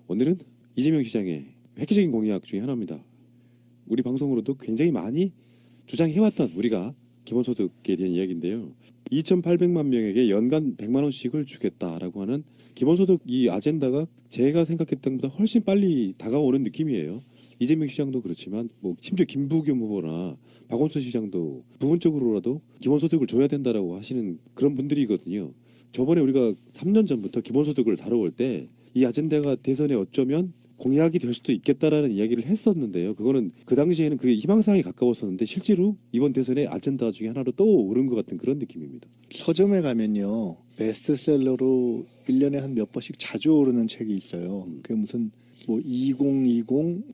오늘은 이재명 시장의 획기적인 공약 중에 하나입니다. 우리 방송으로도 굉장히 많이 주장해왔던 우리가 기본소득에 대한 이야기인데요. 2,800만 명에게 연간 100만 원씩을 주겠다라고 하는 기본소득 이 아젠다가 제가 생각했던 것보다 훨씬 빨리 다가오는 느낌이에요. 이재명 시장도 그렇지만 뭐 심지어 김부겸 후보나 박원순 시장도 부분적으로라도 기본소득을 줘야 된다라고 하시는 그런 분들이거든요. 저번에 우리가 3년 전부터 기본소득을 다뤄올 때 이 아젠다가 대선에 어쩌면 공약이 될 수도 있겠다라는 이야기를 했었는데요. 그거는 그 당시에는 그게 희망사항에 가까웠었는데 실제로 이번 대선의 아젠다 중에 하나로 떠오른 것 같은 그런 느낌입니다. 서점에 가면요. 베스트셀러로 1년에 한 몇 번씩 자주 오르는 책이 있어요. 그게 무슨 뭐 2020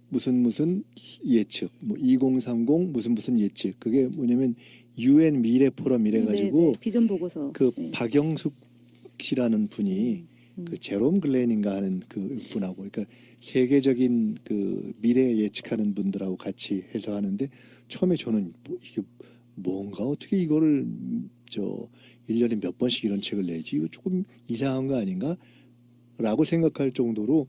무슨 예측, 뭐 2030 무슨 예측. 그게 뭐냐면 UN 미래 포럼 이래 가지고 비전 보고서. 그 박영숙 씨라는 분이 그 제롬 글렌인가 하는 그 분하고 그러니까 세계적인 그 미래 예측하는 분들하고 같이 해서 하는데 처음에 저는 뭐 이게 뭔가 어떻게 이거를 1년에 몇 번씩 이런 책을 내지 이거 조금 이상한 거 아닌가? 라고 생각할 정도로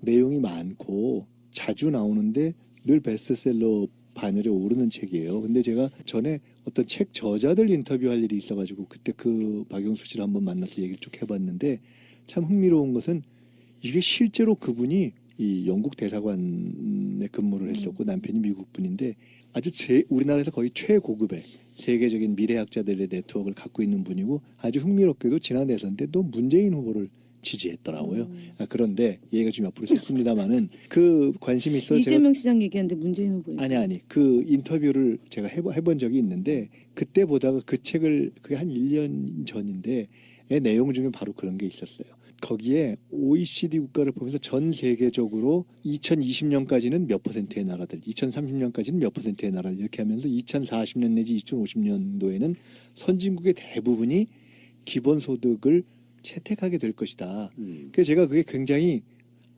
내용이 많고 자주 나오는데 늘 베스트셀러 반열에 오르는 책이에요. 근데 제가 전에 어떤 책 저자들 인터뷰할 일이 있어가지고 그때 그 박영수 씨를 한번 만나서 얘기를 쭉 해봤는데 참 흥미로운 것은 이게 실제로 그분이 이 영국 대사관에 근무를 했었고 남편이 미국 분인데 아주 우리나라에서 거의 최고급의 세계적인 미래학자들의 네트워크를 갖고 있는 분이고 아주 흥미롭게도 지난 대선 때 또 문재인 후보를 지지했더라고요. 그런데 얘기가 좀 옆으로 샜습니다만은 그 관심이 있어 이재명 시장 얘기하는데 문재인 후보 아니 그 인터뷰를 제가 해본 적이 있는데 그때 보다가 그 책을 그게 한 1년 전인데 내용 중에 바로 그런 게 있었어요. 거기에 OECD 국가를 보면서 전 세계적으로 2020년까지는 몇 퍼센트의 나라들, 2030년까지는 몇 퍼센트의 나라들 이렇게 하면서 2040년 내지 2050년도에는 선진국의 대부분이 기본소득을 채택하게 될 것이다. 그래서 제가 그게 굉장히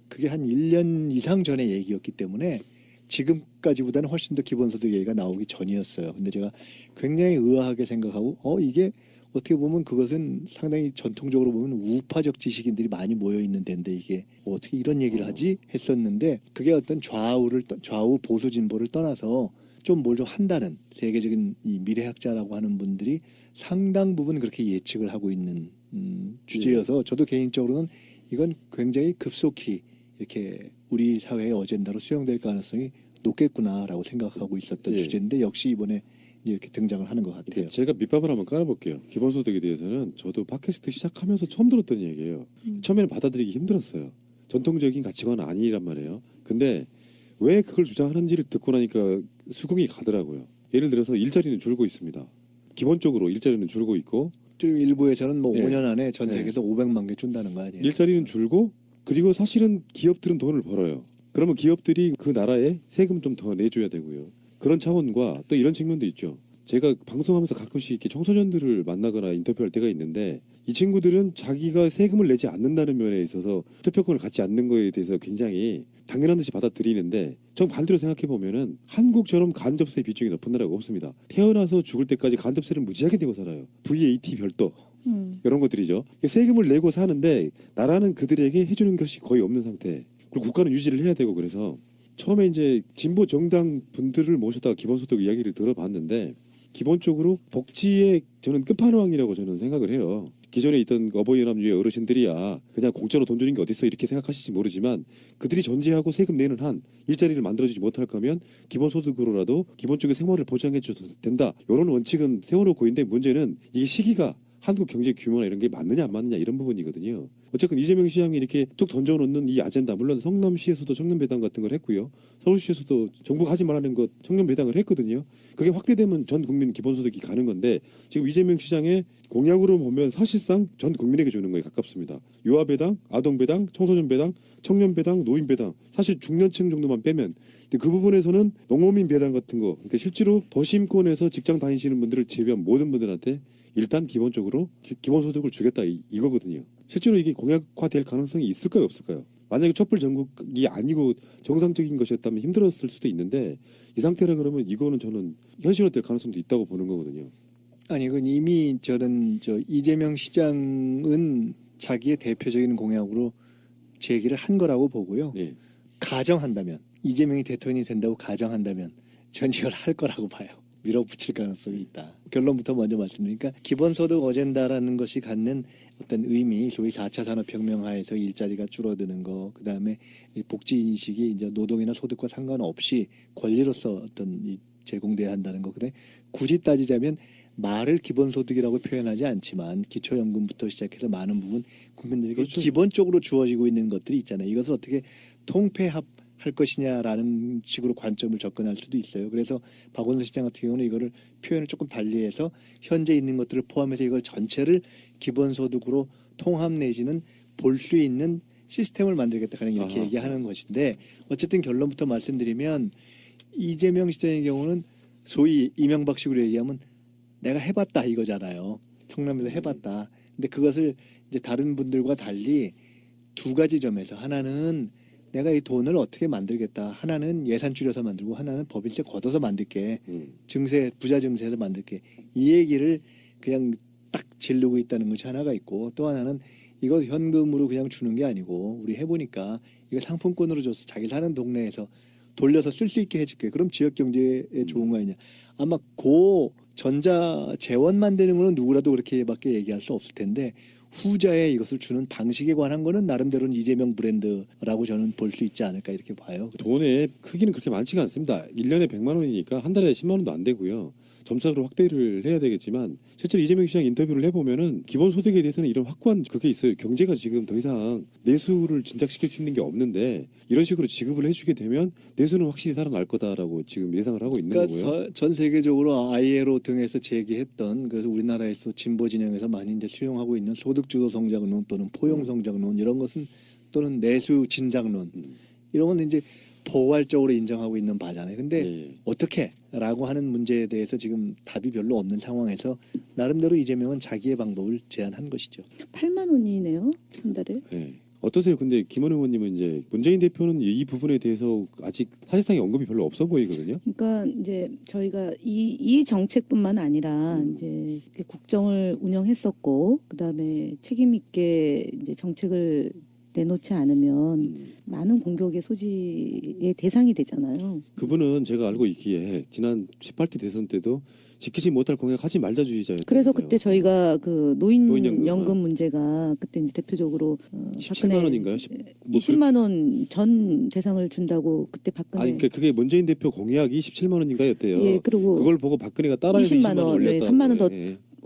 그게 한 1년 이상 전의 얘기였기 때문에 지금까지보다는 훨씬 더 기본소득 얘기가 나오기 전이었어요. 근데 제가 굉장히 의아하게 생각하고 이게 어떻게 보면 그것은 상당히 전통적으로 보면 우파적 지식인들이 많이 모여 있는 데인데 이게 어떻게 이런 얘기를 하지 했었는데 그게 어떤 좌우 보수 진보를 떠나서 좀 뭘 좀 한다는 세계적인 이 미래학자라고 하는 분들이 상당 부분 그렇게 예측을 하고 있는 주제여서 저도 개인적으로는 이건 굉장히 급속히 이렇게 우리 사회의 어젠다로 수용될 가능성이 높겠구나라고 생각하고 있었던 주제인데 역시 이번에 이렇게 등장을 하는 것 같아요. 제가 밑밥을 한번 깔아볼게요. 기본소득에 대해서는 저도 팟캐스트 시작하면서 처음 들었던 얘기예요. 처음에는 받아들이기 힘들었어요. 전통적인 가치관은 아니란 말이에요. 근데 왜 그걸 주장하는지를 듣고 나니까 수긍이 가더라고요. 예를 들어서 일자리는 줄고 있습니다. 기본적으로 일자리는 줄고 있고 좀 일부에서는 뭐 5년 안에 전 세계에서 500만 개 준다는 거 아니에요? 일자리는 줄고 그리고 사실은 기업들은 돈을 벌어요. 그러면 기업들이 그 나라에 세금 좀 더 내줘야 되고요. 그런 차원과 또 이런 측면도 있죠. 제가 방송하면서 가끔씩 이렇게 청소년들을 만나거나 인터뷰할 때가 있는데 이 친구들은 자기가 세금을 내지 않는다는 면에 있어서 투표권을 갖지 않는 거에 대해서 굉장히 당연한 듯이 받아들이는데 전 반대로 생각해 보면은 한국처럼 간접세 비중이 높은 나라가 없습니다. 태어나서 죽을 때까지 간접세를 무지하게 내고 살아요. VAT 별도 이런 것들이죠. 세금을 내고 사는데 나라는 그들에게 해주는 것이 거의 없는 상태. 그리고 국가는 유지를 해야 되고 그래서 처음에 이제 진보 정당 분들을 모셔다가 기본소득 이야기를 들어봤는데 기본적으로 복지의 저는 끝판왕이라고 저는 생각을 해요. 기존에 있던 어버이연합유의 어르신들이야 그냥 공짜로 돈 주는 게 어딨어 이렇게 생각하실지 모르지만 그들이 존재하고 세금 내는 한 일자리를 만들어주지 못할 거면 기본소득으로라도 기본적인 생활을 보장해 줘도 된다. 이런 원칙은 세워놓고 있는데 문제는 이게 시기가 한국 경제 규모나 이런 게 맞느냐 안 맞느냐 이런 부분이거든요. 어쨌든 이재명 시장이 이렇게 툭 던져놓는 이 아젠다 물론 성남시에서도 청년배당 같은 걸 했고요. 서울시에서도 정부가 하지 말라는 것 청년배당을 했거든요. 그게 확대되면 전 국민 기본소득이 가는 건데 지금 이재명 시장의 공약으로 보면 사실상 전 국민에게 주는 거에 가깝습니다. 유아배당, 아동배당, 청소년배당, 청년배당, 노인배당 사실 중년층 정도만 빼면 근데 그 부분에서는 농어민 배당 같은 거 그러니까 실제로 도심권에서 직장 다니시는 분들을 제외한 모든 분들한테 일단 기본적으로 기본소득을 주겠다 이거거든요. 실제로 이게 공약화될 가능성이 있을까요 없을까요? 만약에 촛불 전국이 아니고 정상적인 것이었다면 힘들었을 수도 있는데 이 상태라 그러면 이거는 저는 현실화될 가능성도 있다고 보는 거거든요. 아니 그건 이미 이재명 시장은 자기의 대표적인 공약으로 제기를 한 거라고 보고요. 예. 가정한다면 이재명이 대통령이 된다고 가정한다면 전 이걸 할 거라고 봐요. 밀어붙일 가능성이 있다. 결론부터 먼저 말씀드리니까 기본소득 어젠다라는 것이 갖는 어떤 의미, 소위 4차 산업혁명 하에서 일자리가 줄어드는 거, 그다음에 이 복지 인식이 이제 노동이나 소득과 상관없이 권리로서 어떤 이 제공돼야 한다는 거. 근데 굳이 따지자면 말을 기본소득이라고 표현하지 않지만 기초연금부터 시작해서 많은 부분 국민들에게 그렇죠. 기본적으로 주어지고 있는 것들이 있잖아요. 이것을 어떻게 통폐합 할 것이냐라는 식으로 관점을 접근할 수도 있어요. 그래서 박원순 시장 같은 경우는 이거를 표현을 조금 달리해서 현재 있는 것들을 포함해서 이걸 전체를 기본소득으로 통합 내지는 볼 수 있는 시스템을 만들겠다 그냥 이렇게 얘기하는 것인데 어쨌든 결론부터 말씀드리면 이재명 시장의 경우는 소위 이명박식으로 얘기하면 내가 해봤다 이거잖아요. 성남에서 해봤다. 근데 그것을 이제 다른 분들과 달리 두 가지 점에서 하나는 내가 이 돈을 어떻게 만들겠다. 하나는 예산 줄여서 만들고 하나는 법인세 걷어서 만들게. 증세, 부자 증세에서 만들게. 이 얘기를 그냥 딱 지르고 있다는 것이 하나가 있고 또 하나는 이거 현금으로 그냥 주는 게 아니고 우리 해보니까 이거 상품권으로 줘서 자기 사는 동네에서 돌려서 쓸 수 있게 해줄게. 그럼 지역 경제에 좋은 거 아니냐. 아마 고 전자 재원 만드는 거는 누구라도 그렇게밖에 얘기할 수 없을 텐데 후자에 이것을 주는 방식에 관한 거는 나름대로는 이재명 브랜드라고 저는 볼 수 있지 않을까 이렇게 봐요. 돈의 크기는 그렇게 많지가 않습니다. 1년에 100만 원이니까 한 달에 10만 원도 안 되고요. 점차적으로 확대를 해야 되겠지만 실제로 이재명 시장 인터뷰를 해보면은 기본소득에 대해서는 이런 확고한 그게 있어요. 경제가 지금 더 이상 내수를 진작시킬 수 있는 게 없는데 이런 식으로 지급을 해주게 되면 내수는 확실히 살아날 거다라고 지금 예상을 하고 있는 거고요. 그러니까 전 세계적으로 ILO 등에서 제기했던 그래서 우리나라에서 진보 진영에서 많이 이제 수용하고 있는 소득주도 성장론 또는 포용 성장론 이런 것은 또는 내수 진작론 이런 건 이제 포괄적으로 인정하고 있는 바잖아요. 근데 네. 어떻게라고 하는 문제에 대해서 지금 답이 별로 없는 상황에서 나름대로 이재명은 자기의 방법을 제안한 것이죠. 8만 원이네요. 한 달에. 네. 어떠세요? 근데 김원 의원님은 이제 문재인 대표는 이 부분에 대해서 아직 사실상의 언급이 별로 없어 보이거든요. 그러니까 이제 저희가 이 정책뿐만 아니라 이제 국정을 운영했었고 그다음에 책임 있게 이제 정책을 내놓지 않으면 많은 공격의 소지의 대상이 되잖아요. 그분은 제가 알고 있기에 지난 18대 대선 때도 지키지 못할 공약 하지 말자 주의자였어요. 그래서 그때 저희가 그 노인연금. 노인연금 문제가 그때 이제 대표적으로 17만 원인가요? 20만 원 전 대상을 준다고 그때 박근혜 아니 그게 문재인 대표 공약이 17만 원인가였대요. 예, 그리고 그걸 보고 박근혜가 따라해서 20만 원 네, 올렸다. 3만 원 더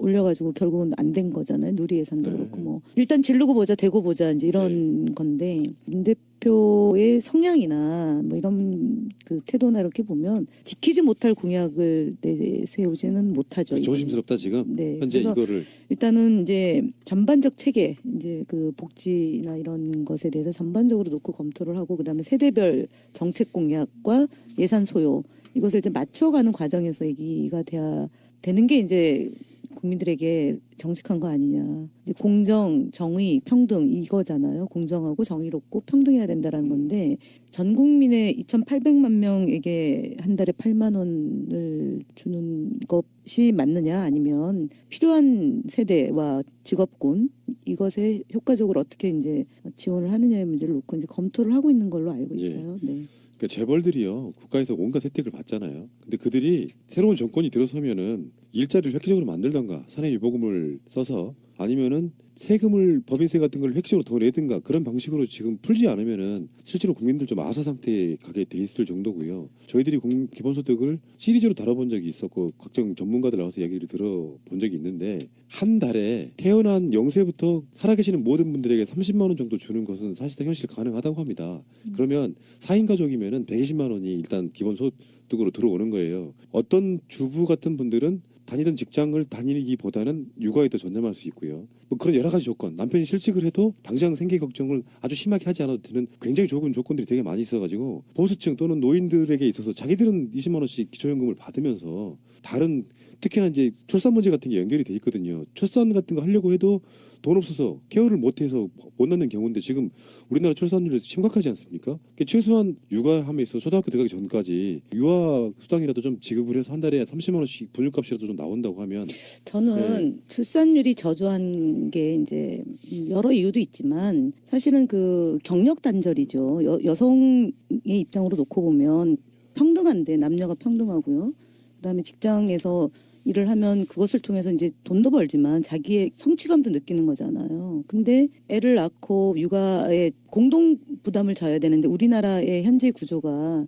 올려가지고 결국은 안 된 거잖아요. 누리 예산도 그렇고 뭐 일단 지르고 보자, 대고 보자 이제 이런 건데 윤 대표의 성향이나 뭐 이런 그 태도나 이렇게 보면 지키지 못할 공약을 내세우지는 못하죠. 이거는. 조심스럽다 지금. 네, 현재 그래서 이거를 일단은 이제 전반적 체계 이제 그 복지나 이런 것에 대해서 전반적으로 놓고 검토를 하고 그다음에 세대별 정책 공약과 예산 소요 이것을 이제 맞춰가는 과정에서 얘기가 돼야 되는 게 이제 국민들에게 정직한 거 아니냐. 이제 공정, 정의, 평등 이거잖아요. 공정하고 정의롭고 평등해야 된다라는 건데 전 국민의 2,800만 명에게 한 달에 8만 원을 주는 것이 맞느냐 아니면 필요한 세대와 직업군 이것에 효과적으로 어떻게 이제 지원을 하느냐의 문제를 놓고 이제 검토를 하고 있는 걸로 알고 있어요. 네. 그러니까 재벌들이요 국가에서 온갖 혜택을 받잖아요. 근데 그들이 새로운 정권이 들어서면은 일자리를 획기적으로 만들던가 사내유보금을 써서 아니면은 세금을 법인세 같은 걸 획기적으로 더 내든가 그런 방식으로 지금 풀지 않으면은 실제로 국민들 좀 아사 상태에 가게 돼 있을 정도고요. 저희들이 기본소득을 시리즈로 다뤄본 적이 있었고 각종 전문가들 나와서 얘기를 들어본 적이 있는데 한 달에 태어난 0세부터 살아계시는 모든 분들에게 30만 원 정도 주는 것은 사실상 현실 가능하다고 합니다. 그러면 4인 가족이면은 120만 원이 일단 기본소득으로 들어오는 거예요. 어떤 주부 같은 분들은 다니던 직장을 다니기보다는 육아에 더 전념할 수 있고요. 뭐 그런 여러 가지 조건, 남편이 실직을 해도 당장 생계 걱정을 아주 심하게 하지 않아도 되는 굉장히 좋은 조건들이 되게 많이 있어가지고 보수층 또는 노인들에게 있어서 자기들은 20만 원씩 기초연금을 받으면서 다른 특히나 이제 출산 문제 같은 게 연결이 돼 있거든요. 출산 같은 거 하려고 해도 돈 없어서 케어를 못해서 못 낳는 경우인데 지금 우리나라 출산율이 심각하지 않습니까? 그러니까 최소한 육아하면서 초등학교 들어가기 전까지 유아 수당이라도 좀 지급을 해서 한 달에 30만 원씩 분유값이라도 좀 나온다고 하면 저는 출산율이 저조한 게 이제 여러 이유도 있지만 사실은 그 경력 단절이죠. 여성의 입장으로 놓고 보면 평등한데 남녀가 평등하고요. 그다음에 직장에서 일을 하면 그것을 통해서 이제 돈도 벌지만 자기의 성취감도 느끼는 거잖아요. 근데 애를 낳고 육아에 공동 부담을 져야 되는데 우리나라의 현재 구조가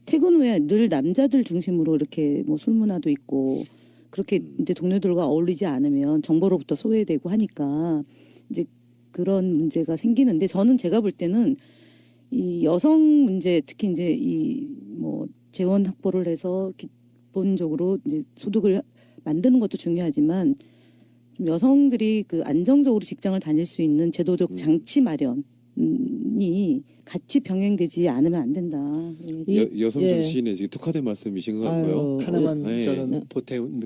퇴근 후에 늘 남자들 중심으로 이렇게 뭐 술 문화도 있고 그렇게 이제 동료들과 어울리지 않으면 정보로부터 소외되고 하니까 이제 그런 문제가 생기는데 저는 제가 볼 때는 이 여성 문제 특히 이제 이 뭐 재원 확보를 해서 기본적으로 이제 소득을 만드는 것도 중요하지만 좀 여성들이 그 안정적으로 직장을 다닐 수 있는 제도적 장치 마련이 같이 병행되지 않으면 안 된다. 여성 정치인의 지금 특화된 말씀이신 것 같고요. 하나만 네. 저는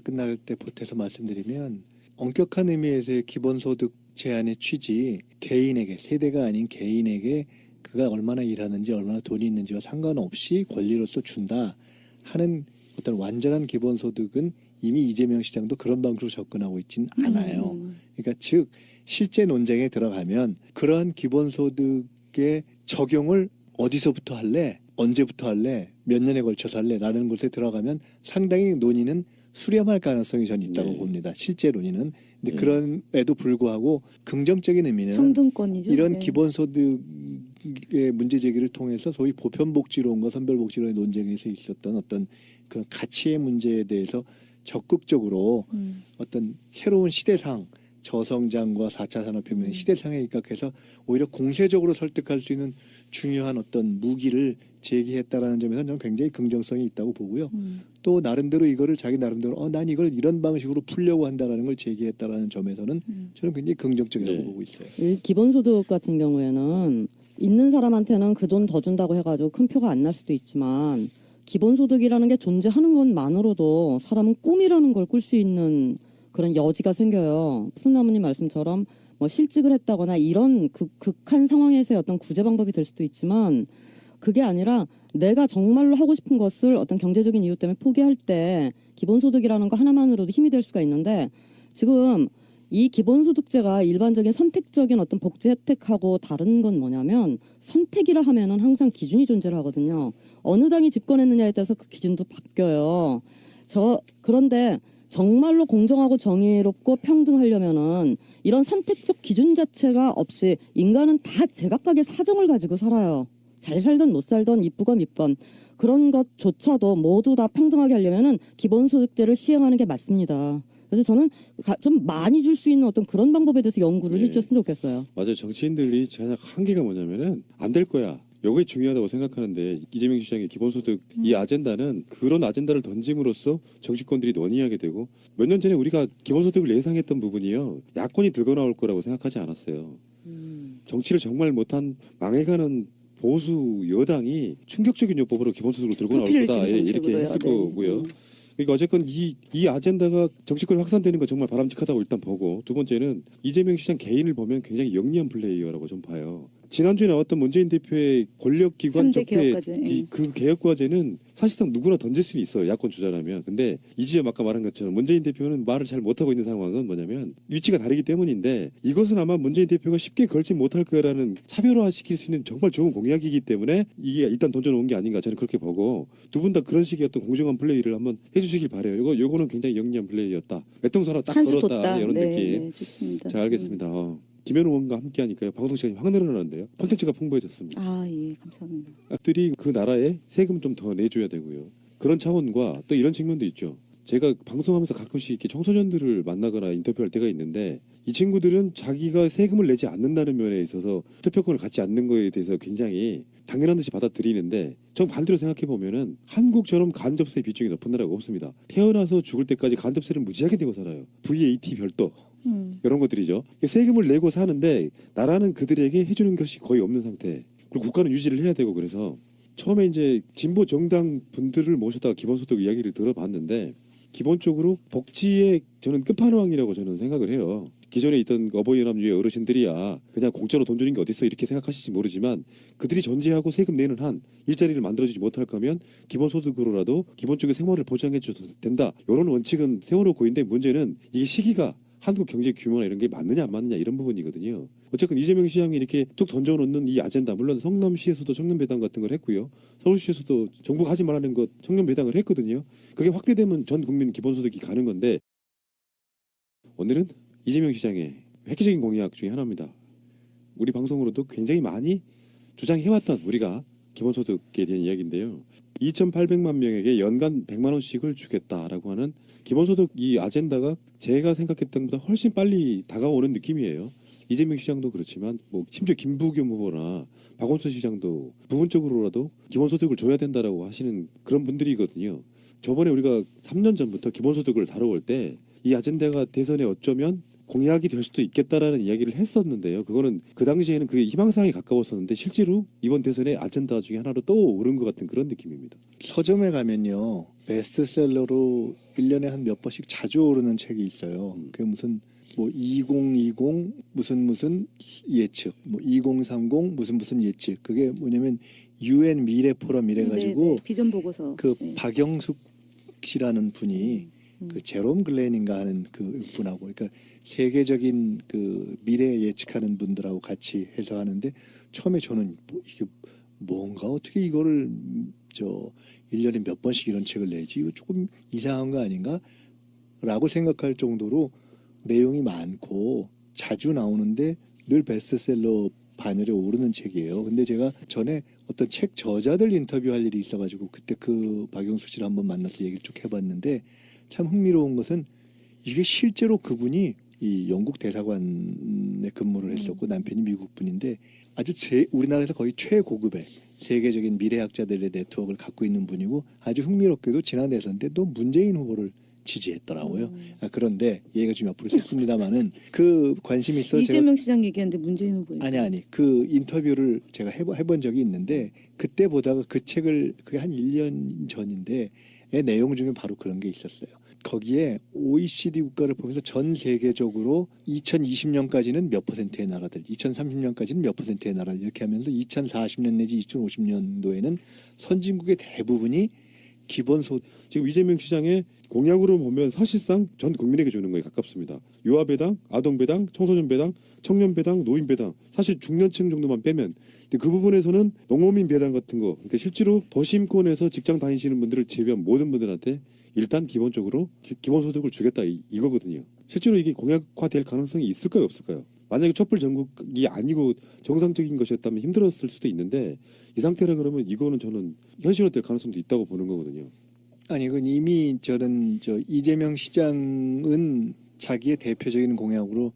끝날 때 보태서 말씀드리면 엄격한 의미에서의 기본소득 제한의 취지 개인에게 세대가 아닌 개인에게 그가 얼마나 일하는지 얼마나 돈이 있는지와 상관없이 권리로서 준다 하는 어떤 완전한 기본소득은 이미 이재명 시장도 그런 방식으로 접근하고 있진 않아요. 그러니까 즉 실제 논쟁에 들어가면 그러한 기본소득의 적용을 어디서부터 할래? 언제부터 할래? 몇 년에 걸쳐서 할래? 라는 곳에 들어가면 상당히 논의는 수렴할 가능성이 저는 있다고 네. 봅니다. 실제 논의는. 근데 네. 그럼에도 불구하고 긍정적인 의미는 평등권이죠. 이런 네. 기본소득의 문제 제기를 통해서 소위 보편복지론과 선별복지론의 논쟁에서 있었던 어떤 그런 가치의 문제에 대해서 적극적으로 어떤 새로운 시대상 저성장과 4차 산업혁명의 시대상에 입각해서 오히려 공세적으로 설득할 수 있는 중요한 어떤 무기를 제기했다라는 점에서 저는 굉장히 긍정성이 있다고 보고요. 또 나름대로 이거를 자기 나름대로 난 이걸 이런 방식으로 풀려고 한다라는 걸 제기했다라는 점에서는 저는 굉장히 긍정적이라고 네. 보고 있어요. 이 기본소득 같은 경우에는 있는 사람한테는 그 돈 더 준다고 해가지고 큰 표가 안 날 수도 있지만 기본소득이라는 게 존재하는 것만으로도 사람은 꿈이라는 걸 꿀 수 있는 그런 여지가 생겨요. 손나무님 말씀처럼 뭐 실직을 했다거나 이런 극한 상황에서의 어떤 구제 방법이 될 수도 있지만 그게 아니라 내가 정말로 하고 싶은 것을 어떤 경제적인 이유 때문에 포기할 때 기본소득이라는 거 하나만으로도 힘이 될 수가 있는데 지금 이 기본소득제가 일반적인 선택적인 어떤 복지 혜택하고 다른 건 뭐냐면 선택이라 하면은 항상 기준이 존재를 하거든요. 어느 당이 집권했느냐에 따라서 그 기준도 바뀌어요. 그런데 정말로 공정하고 정의롭고 평등하려면은 이런 선택적 기준 자체가 없이 인간은 다 제각각의 사정을 가지고 살아요. 잘 살던 못 살던 이쁘건 밉건 그런 것조차도 모두 다 평등하게 하려면은 기본소득제를 시행하는 게 맞습니다. 그래서 저는 좀 많이 줄 수 있는 어떤 그런 방법에 대해서 연구를 네. 해주셨으면 좋겠어요. 맞아요. 정치인들이 가장 한계가 뭐냐면은 안 될 거야. 요게 중요하다고 생각하는데 이재명 시장의 기본소득 이 아젠다는 그런 아젠다를 던짐으로써 정치권들이 논의하게 되고 몇 년 전에 우리가 기본소득을 예상했던 부분이요. 야권이 들고 나올 거라고 생각하지 않았어요. 정치를 정말 못한 망해가는 보수 여당이 충격적인 요법으로 기본소득을 들고 나올 거다 포퓰리즘 이렇게 정책으로요. 했을 네. 거고요. 그러니까 어쨌건 이 아젠다가 정치권에 확산되는 건 정말 바람직하다고 일단 보고 두 번째는 이재명 시장 개인을 보면 굉장히 영리한 플레이어라고 좀 봐요. 지난주에 나왔던 문재인 대표의 권력기관 삼대 적폐 개혁과제. 그 개혁과제는 사실상 누구나 던질 수는 있어요. 야권 주자라면. 근데 이지엄 아까 말한 것처럼 문재인 대표는 말을 잘 못하고 있는 상황은 뭐냐면 위치가 다르기 때문인데 이것은 아마 문재인 대표가 쉽게 걸지 못할 거라는 차별화시킬 수 있는 정말 좋은 공약이기 때문에 이게 일단 던져놓은 게 아닌가 저는 그렇게 보고 두 분 다 그런 식의 어떤 공정한 플레이를 한번 해주시길 바래요. 요거는 굉장히 영리한 플레이였다. 외통사로 딱 한수 걸었다 뒀다. 이런 네, 느낌. 네, 좋습니다. 자 알겠습니다. 김현우 의원과 함께 하니까요. 방송 시간이 확 늘어나는데요. 콘텐츠가 풍부해졌습니다. 아, 예, 감사합니다. 들이 그 나라에 세금 좀 더 내줘야 되고요. 그런 차원과 또 이런 측면도 있죠. 제가 방송하면서 가끔씩 이렇게 청소년들을 만나거나 인터뷰할 때가 있는데 이 친구들은 자기가 세금을 내지 않는다는 면에 있어서 투표권을 갖지 않는 거에 대해서 굉장히 당연한 듯이 받아들이는데 전 반대로 생각해 보면은 한국처럼 간접세 비중이 높은 나라가 없습니다. 태어나서 죽을 때까지 간접세를 무지하게 내고 살아요. VAT 별도. 이런 것들이죠. 세금을 내고 사는데 나라는 그들에게 해주는 것이 거의 없는 상태. 그리고 국가는 유지를 해야 되고 그래서 처음에 이제 진보 정당 분들을 모셔다가 기본소득 이야기를 들어봤는데 기본적으로 복지의 저는 끝판왕이라고 저는 생각을 해요. 기존에 있던 어버이연합유의 어르신들이야 그냥 공짜로 돈 주는 게 어딨어 이렇게 생각하실지 모르지만 그들이 존재하고 세금 내는 한 일자리를 만들어주지 못할 거면 기본소득으로라도 기본적인 생활을 보장해 줘도 된다. 이런 원칙은 세워놓고 있는데 문제는 이게 시기가 한국 경제 규모나 이런 게 맞느냐 안 맞느냐 이런 부분이거든요. 어쨌든 이재명 시장이 이렇게 툭 던져놓는 이 아젠다 물론 성남시에서도 청년배당 같은 걸 했고요. 서울시에서도 정부가 하지 말라는 것 청년배당을 했거든요. 그게 확대되면 전 국민 기본소득이 가는 건데 오늘은 이재명 시장의 획기적인 공약 중에 하나입니다. 우리 방송으로도 굉장히 많이 주장해왔던 우리가 기본소득에 대한 이야기인데요. 2,800만 명에게 연간 100만 원씩을 주겠다라고 하는 기본소득 이 아젠다가 제가 생각했던 것보다 훨씬 빨리 다가오는 느낌이에요. 이재명 시장도 그렇지만 뭐 심지어 김부겸 후보나 박원순 시장도 부분적으로라도 기본소득을 줘야 된다라고 하시는 그런 분들이거든요. 저번에 우리가 3년 전부터 기본소득을 다뤄올 때 이 아젠다가 대선에 어쩌면 공약이 될 수도 있겠다라는 이야기를 했었는데요. 그거는 그 당시에는 그게 희망사항이 가까웠었는데 실제로 이번 대선의 아젠다 중에 하나로 또 오른 것 같은 그런 느낌입니다. 서점에 가면요. 베스트셀러로 1년에 한 몇 번씩 자주 오르는 책이 있어요. 그게 무슨 뭐 2020 무슨 예측, 뭐 2030 무슨 예측. 그게 뭐냐면 UN 미래 포럼 이래 가지고 네, 네. 비전 보고서. 그 네. 박영숙 씨라는 분이 그 제롬 글렌인가 하는 그 분하고 그러니까 세계적인 그 미래 예측하는 분들하고 같이 해서 하는데 처음에 저는 뭐 이게 뭔가 어떻게 이거를 1년에 몇 번씩 이런 책을 내지 이거 조금 이상한 거 아닌가? 라고 생각할 정도로 내용이 많고 자주 나오는데 늘 베스트셀러 반열에 오르는 책이에요. 근데 제가 전에 어떤 책 저자들 인터뷰할 일이 있어가지고 그때 그 박영수 씨를 한번 만나서 얘기를 쭉 해봤는데 참 흥미로운 것은 이게 실제로 그분이 이 영국 대사관에 근무를 했었고 남편이 미국 분인데 아주 우리나라에서 거의 최고급의 세계적인 미래학자들의 네트워크를 갖고 있는 분이고 아주 흥미롭게도 지난 대선 때 또 문재인 후보를 지지했더라고요. 그런데 얘기가 좀 옆으로 샜습니다마는 그 관심이 있어 이재명 시장 얘기하는데 문재인 후보 아니 그 인터뷰를 제가 해본 적이 있는데 그때 보다가 그 책을 그게 한 1년 전인데 내용 중에 바로 그런 게 있었어요. 거기에 OECD 국가를 보면서 전 세계적으로 2020년까지는 몇 퍼센트의 나라들, 2030년까지는 몇 퍼센트의 나라들 이렇게 하면서 2040년 내지 2050년도에는 선진국의 대부분이 기본소득 지금 이재명 시장의 공약으로 보면 사실상 전 국민에게 주는 거에 가깝습니다. 유아배당, 아동배당, 청소년배당, 청년배당, 노인배당 사실 중년층 정도만 빼면 근데 그 부분에서는 농어민 배당 같은 거 그러니까 실제로 도심권에서 직장 다니시는 분들을 제외한 모든 분들한테 일단 기본적으로 기본소득을 주겠다 이거거든요. 실제로 이게 공약화될 가능성이 있을까요 없을까요? 만약에 촛불 전국이 아니고 정상적인 것이었다면 힘들었을 수도 있는데 이 상태라 그러면 이거는 저는 현실화될 가능성도 있다고 보는 거거든요. 아니 그건 이미 이재명 시장은 자기의 대표적인 공약으로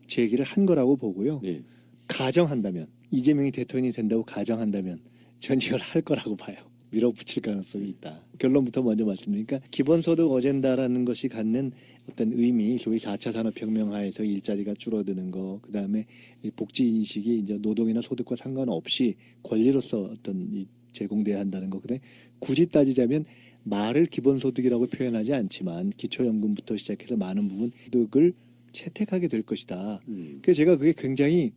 제기를 한 거라고 보고요. 네. 가정한다면 이재명이 대통령이 된다고 가정한다면 전 이걸 할 거라고 봐요. 밀어붙일 가능성이 있다. 결론부터 먼저 말씀드리니까 기본소득 어젠다라는 것이 갖는 어떤 의미, 소위 4차 산업혁명 하에서 일자리가 줄어드는 거, 그 다음에 복지 인식이 이제 노동이나 소득과 상관없이 권리로서 어떤 제공돼야 한다는 거. 근데 굳이 따지자면 말을 기본소득이라고 표현하지 않지만 기초연금부터 시작해서 많은 부분 소득을 채택하게 될 것이다. 그래서 제가 그게 굉장히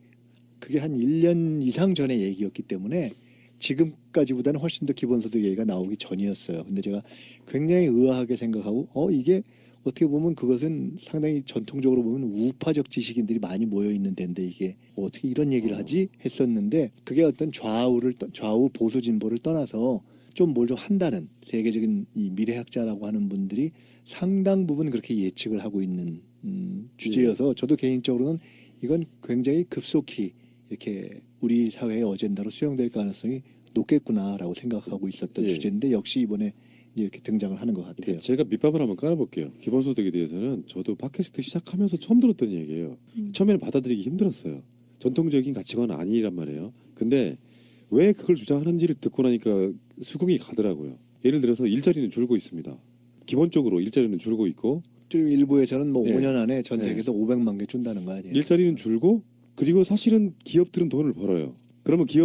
그게 한 1년 이상 전의 얘기였기 때문에 지금까지보다는 훨씬 더 기본소득 얘기가 나오기 전이었어요. 근데 제가 굉장히 의아하게 생각하고 이게 어떻게 보면 그것은 상당히 전통적으로 보면 우파적 지식인들이 많이 모여있는 데인데 이게 어떻게 이런 얘기를 하지 했었는데 그게 어떤 좌우 보수 진보를 떠나서 좀 뭘 좀 한다는 세계적인 이 미래학자라고 하는 분들이 상당 부분 그렇게 예측을 하고 있는 주제여서 저도 개인적으로는 이건 굉장히 급속히 이렇게 우리 사회의 어젠다로 수용될 가능성이 높겠구나라고 생각하고 있었던 주제인데 역시 이번에 이렇게 등장을 하는 것 같아요. 제가 밑밥을 한번 깔아볼게요. 기본소득에 대해서는 저도 팟캐스트 시작하면서 처음 들었던 얘기예요. 처음에는 받아들이기 힘들었어요. 전통적인 가치관은 아니란 말이에요. 근데 왜 그걸 주장하는지를 듣고 나니까 수긍이 가더라고요. 예를 들어서 일자리는 줄고 있습니다. 기본적으로 일자리는 줄고 있고 좀 일부에서는 뭐 네. 5년 안에 전 세계에서 500만 개 준다는 거 아니에요? 일자리는 줄고 그리고 사실은 기업들은 돈을 벌어요. 그러면 기업